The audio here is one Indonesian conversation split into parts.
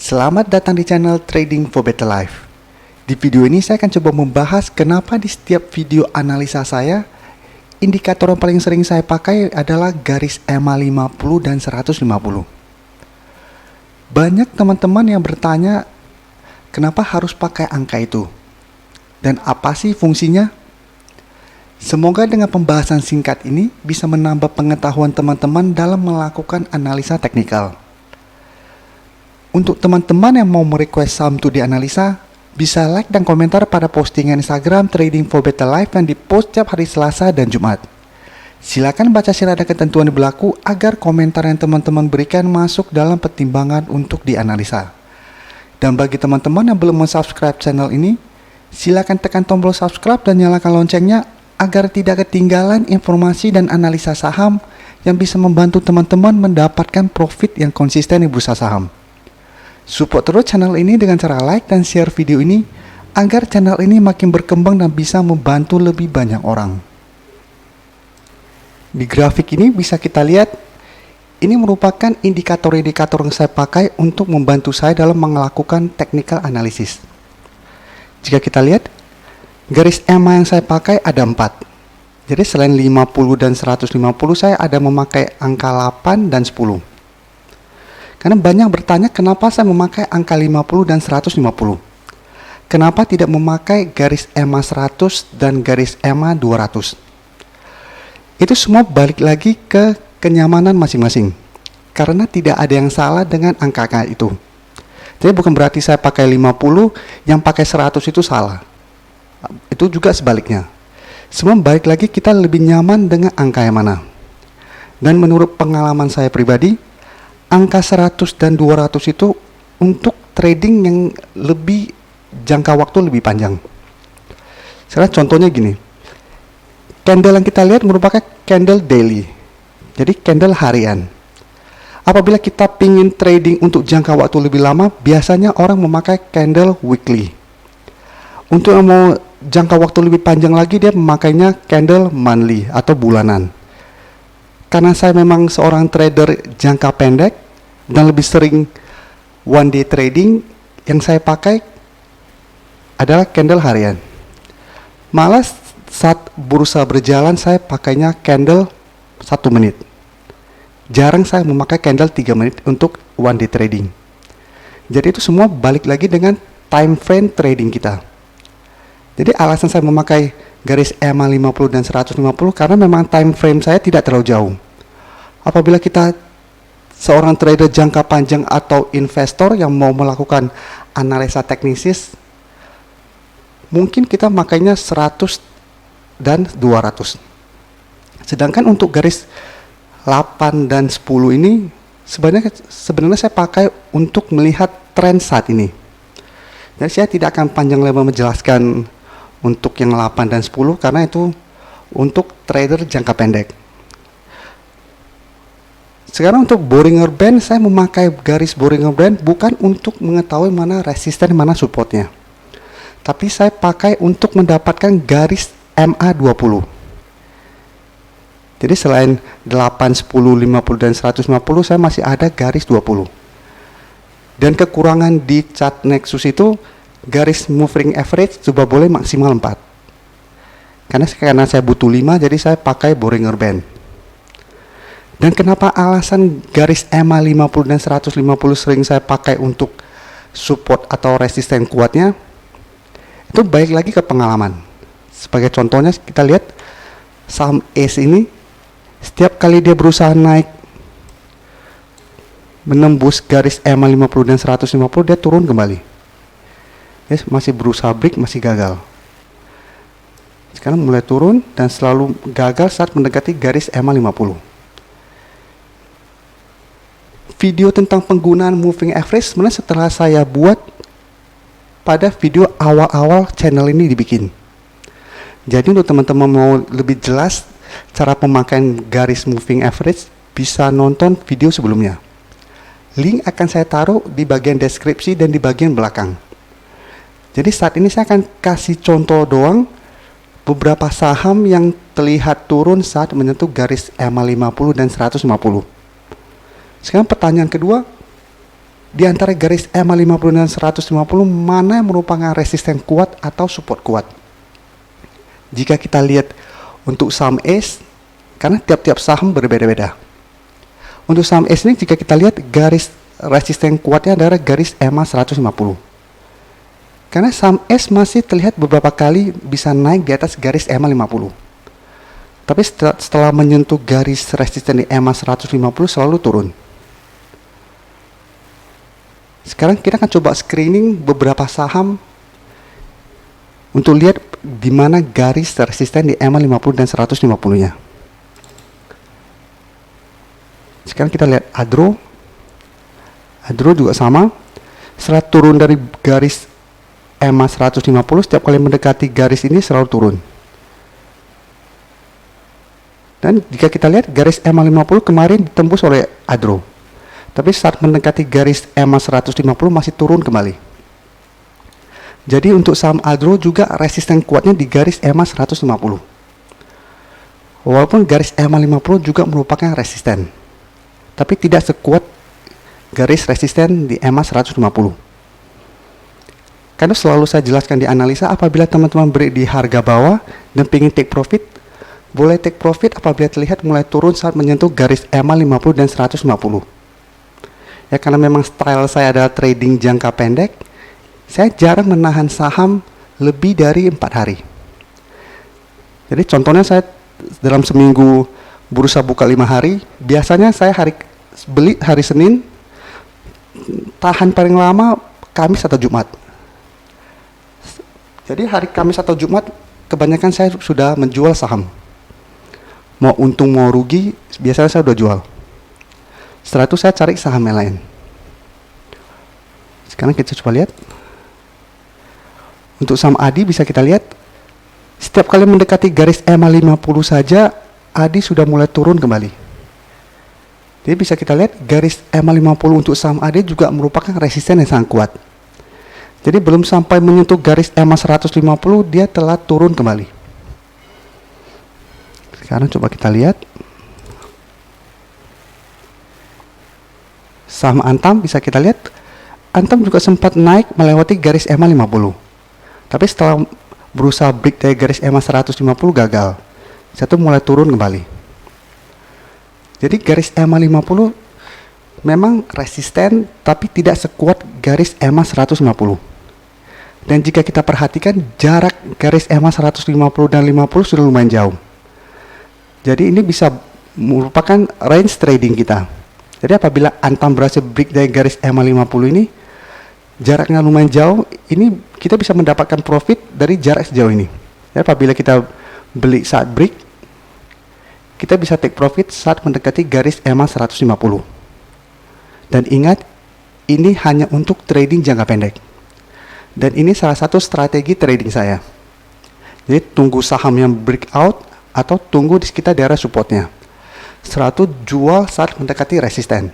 Selamat datang di channel Trading for Better Life. Di video ini saya akan coba membahas kenapa di setiap video analisa saya, indikator yang paling sering saya pakai adalah garis EMA 50 dan 150. Banyak teman-teman yang bertanya, kenapa harus pakai angka itu? Dan apa sih fungsinya? Semoga dengan pembahasan singkat ini bisa menambah pengetahuan teman-teman dalam melakukan analisa teknikal. Untuk teman-teman yang mau merequest saham itu dianalisa, bisa like dan komentar pada postingan Instagram Trading for Better Life yang dipost setiap hari Selasa dan Jumat. Silakan baca syarat dan ketentuan yang berlaku agar komentar yang teman-teman berikan masuk dalam pertimbangan untuk dianalisa. Dan bagi teman-teman yang belum subscribe channel ini, silakan tekan tombol subscribe dan nyalakan loncengnya agar tidak ketinggalan informasi dan analisa saham yang bisa membantu teman-teman mendapatkan profit yang konsisten di bursa saham. Support terus channel ini dengan cara like dan share video ini agar channel ini makin berkembang dan bisa membantu lebih banyak orang. Di grafik ini bisa kita lihat, ini merupakan indikator-indikator yang saya pakai untuk membantu saya dalam melakukan technical analysis. Jika kita lihat, garis EMA yang saya pakai ada 4. Jadi selain 50 dan 150, saya ada memakai angka 8 dan 10. Karena banyak bertanya kenapa saya memakai angka 50 dan 150. Kenapa tidak memakai garis EMA 100 dan garis EMA 200? Itu semua balik lagi ke kenyamanan masing-masing. Karena tidak ada yang salah dengan angka-angka itu. Jadi bukan berarti saya pakai 50, yang pakai 100 itu salah. Itu juga sebaliknya. Semua balik lagi kita lebih nyaman dengan angka yang mana. Dan menurut pengalaman saya pribadi, angka 100 dan 200 itu untuk trading yang lebih jangka waktu lebih panjang. Sekarang contohnya gini. Candle yang kita lihat merupakan candle daily. Jadi candle harian. Apabila kita ingin trading untuk jangka waktu lebih lama, biasanya orang memakai candle weekly. Untuk yang mau jangka waktu lebih panjang lagi, dia memakainya candle monthly atau bulanan. Karena saya memang seorang trader jangka pendek dan lebih sering one day trading, yang saya pakai adalah candle harian. Malah saat bursa berjalan saya pakainya candle 1 menit. Jarang saya memakai candle 3 menit untuk one day trading. Jadi itu semua balik lagi dengan time frame trading kita. Jadi alasan saya memakai garis EMA 50 dan 150 karena memang time frame saya tidak terlalu jauh. Apabila kita seorang trader jangka panjang atau investor yang mau melakukan analisa teknisis, mungkin kita makainya 100 dan 200. Sedangkan untuk garis 8 dan 10 ini sebenarnya saya pakai untuk melihat tren saat ini. Jadi saya tidak akan panjang lebar menjelaskan untuk yang 8 dan 10 karena itu untuk trader jangka pendek. Sekarang untuk Bollinger Band, saya memakai garis Bollinger Band bukan untuk mengetahui mana resisten, mana supportnya. Tapi saya pakai untuk mendapatkan garis MA 20. Jadi selain 8, 10, 50, dan 150, saya masih ada garis 20. Dan kekurangan di chart Nexus itu, garis moving average coba boleh maksimal 4. Karena saya butuh 5, jadi saya pakai Bollinger Band. Dan kenapa alasan garis EMA 50 dan 150 sering saya pakai untuk support atau resisten kuatnya? Itu baik lagi ke pengalaman. Sebagai contohnya kita lihat saham ACE ini, setiap kali dia berusaha naik menembus garis EMA 50 dan 150, dia turun kembali. Yes, masih berusaha break, masih gagal. Sekarang mulai turun dan selalu gagal saat mendekati garis EMA 50. Video tentang penggunaan moving average sebenarnya setelah saya buat pada video awal-awal channel ini dibikin. Jadi untuk teman-teman mau lebih jelas cara pemakaian garis moving average, bisa nonton video sebelumnya. Link akan saya taruh di bagian deskripsi dan di bagian belakang. Jadi saat ini saya akan kasih contoh doang beberapa saham yang terlihat turun saat menyentuh garis EMA 50 dan 150. Sekarang pertanyaan kedua, di antara garis EMA 50 dan 150 mana yang merupakan resisten kuat atau support kuat. Jika kita lihat untuk saham ACE, karena tiap-tiap saham berbeda-beda. Untuk saham ACE ini jika kita lihat garis resisten kuatnya adalah garis EMA 150. Karena saham ACE masih terlihat beberapa kali bisa naik di atas garis EMA 50. Tapi setelah menyentuh garis resisten di EMA 150 selalu turun. Sekarang kita akan coba screening beberapa saham untuk lihat di mana garis resisten di EMA 50 dan 150-nya. Sekarang kita lihat Adro. Adro juga sama. Setelah turun dari garis EMA 150, setiap kali mendekati garis ini selalu turun. Dan jika kita lihat garis EMA 50 kemarin ditembus oleh Adro. Tapi saat mendekati garis EMA 150 masih turun kembali. Jadi untuk saham Adro juga resisten kuatnya di garis EMA 150. Walaupun garis EMA 50 juga merupakan resisten, tapi tidak sekuat garis resisten di EMA 150. Karena selalu saya jelaskan di analisa, apabila teman-teman beri di harga bawah dan ingin take profit, boleh take profit apabila terlihat mulai turun saat menyentuh garis EMA 50 dan 150. Ya, karena memang style saya adalah trading jangka pendek, saya jarang menahan saham lebih dari 4 hari. Jadi contohnya saya dalam seminggu bursa buka 5 hari, biasanya saya beli hari Senin, tahan paling lama Kamis atau Jumat. Jadi hari Kamis atau Jumat kebanyakan saya sudah menjual saham. Mau untung mau rugi, biasanya saya udah jual. Setelah itu saya cari saham yang lain. Sekarang kita coba lihat. Untuk saham ADI bisa kita lihat, setiap kali mendekati garis EMA 50 saja, ADI sudah mulai turun kembali. Jadi bisa kita lihat garis EMA 50 untuk saham ADI juga merupakan resisten yang sangat kuat. Jadi belum sampai menyentuh garis EMA 150, dia telah turun kembali. Sekarang coba kita lihat. Saham Antam bisa kita lihat, Antam juga sempat naik melewati garis EMA 50. Tapi setelah berusaha break dari garis EMA 150 gagal. Satu mulai turun kembali. Jadi garis EMA 50 memang resisten tapi tidak sekuat garis EMA 150. Dan jika kita perhatikan jarak garis EMA 150 dan 50 sudah lumayan jauh. Jadi ini bisa merupakan range trading kita. Jadi apabila Antam berhasil break dari garis EMA 50 ini, jaraknya lumayan jauh, ini kita bisa mendapatkan profit dari jarak sejauh ini. Jadi apabila kita beli saat break, kita bisa take profit saat mendekati garis EMA 150. Dan ingat, ini hanya untuk trading jangka pendek. Dan ini salah satu strategi trading saya. Jadi tunggu saham yang breakout atau tunggu di sekitar daerah supportnya. Setelah itu jual saat mendekati resisten.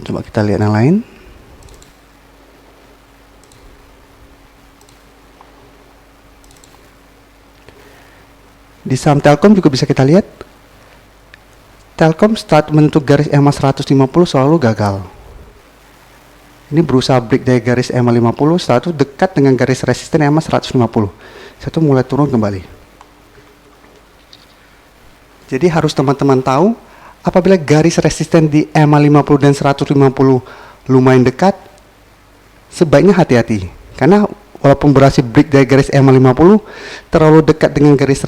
Coba kita lihat yang lain. Di saham Telkom juga bisa kita lihat. Telkom start menyentuh garis EMA 150 selalu gagal. Ini berusaha break dari garis EMA 50, setelah itu dekat dengan garis resisten EMA 150. Setelah itu mulai turun kembali. Jadi harus teman-teman tahu, apabila garis resisten di EMA 50 dan 150 lumayan dekat, sebaiknya hati-hati. Karena walaupun berhasil break dari garis EMA 50, terlalu dekat dengan garis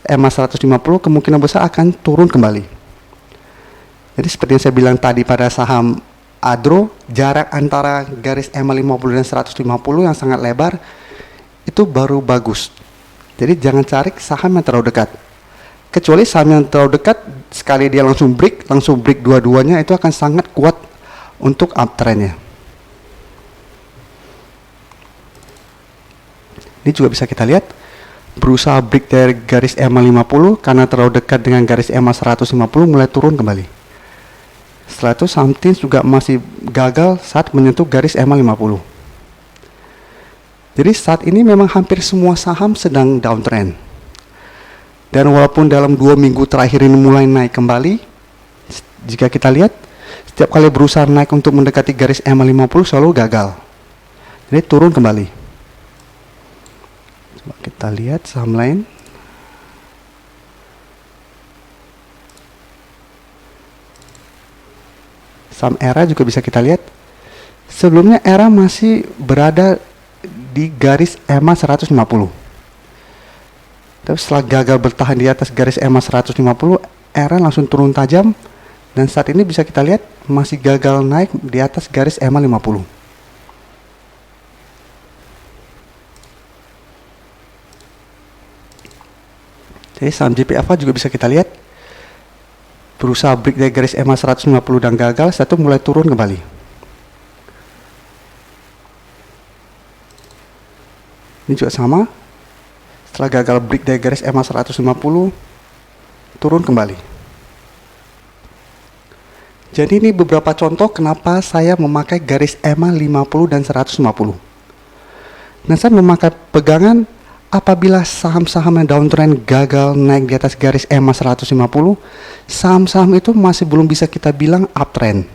EMA 150, kemungkinan besar akan turun kembali. Jadi seperti yang saya bilang tadi pada saham Adro, jarak antara garis EMA 50 dan 150 yang sangat lebar, itu baru bagus. Jadi jangan cari saham yang terlalu dekat. Kecuali saham yang terlalu dekat, sekali dia langsung break dua-duanya, itu akan sangat kuat untuk uptrendnya. Ini juga bisa kita lihat, berusaha break dari garis EMA 50, karena terlalu dekat dengan garis EMA 150, mulai turun kembali. Setelah itu saham TINS juga masih gagal saat menyentuh garis EMA 50. Jadi saat ini memang hampir semua saham sedang downtrend. Dan walaupun dalam 2 minggu terakhir ini mulai naik kembali, Jika kita lihat, setiap kali berusaha naik untuk mendekati garis EMA 50 selalu gagal. Jadi turun kembali. Coba kita lihat saham lain. Saham ERA juga bisa kita lihat. Sebelumnya ERA masih berada di garis EMA 150. Tapi setelah gagal bertahan di atas garis EMA 150, ERA langsung turun tajam. Dan saat ini bisa kita lihat masih gagal naik di atas garis EMA 50. Jadi saham JPFA juga bisa kita lihat berusaha break dari garis EMA 150 dan gagal, setelah itu mulai turun kembali. Ini juga sama, setelah gagal break dari garis EMA 150, turun kembali. Jadi ini beberapa contoh kenapa saya memakai garis EMA 50 dan 150. Dan saya memakai pegangan apabila saham-saham yang downtrend gagal naik di atas garis EMA 150, saham-saham itu masih belum bisa kita bilang uptrend.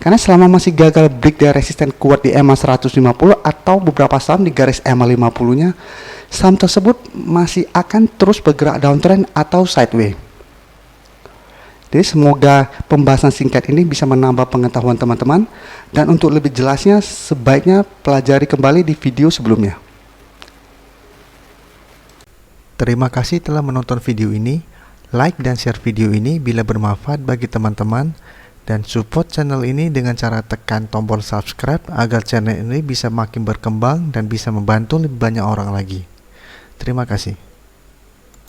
Karena selama masih gagal break dari resisten kuat di EMA 150 atau beberapa saham di garis EMA 50-nya, saham tersebut masih akan terus bergerak downtrend atau sideways. Jadi semoga pembahasan singkat ini bisa menambah pengetahuan teman-teman, dan untuk lebih jelasnya sebaiknya pelajari kembali di video sebelumnya. Terima kasih telah menonton video ini. Like dan share video ini bila bermanfaat bagi teman-teman, dan support channel ini dengan cara tekan tombol subscribe agar channel ini bisa makin berkembang dan bisa membantu lebih banyak orang lagi. Terima kasih.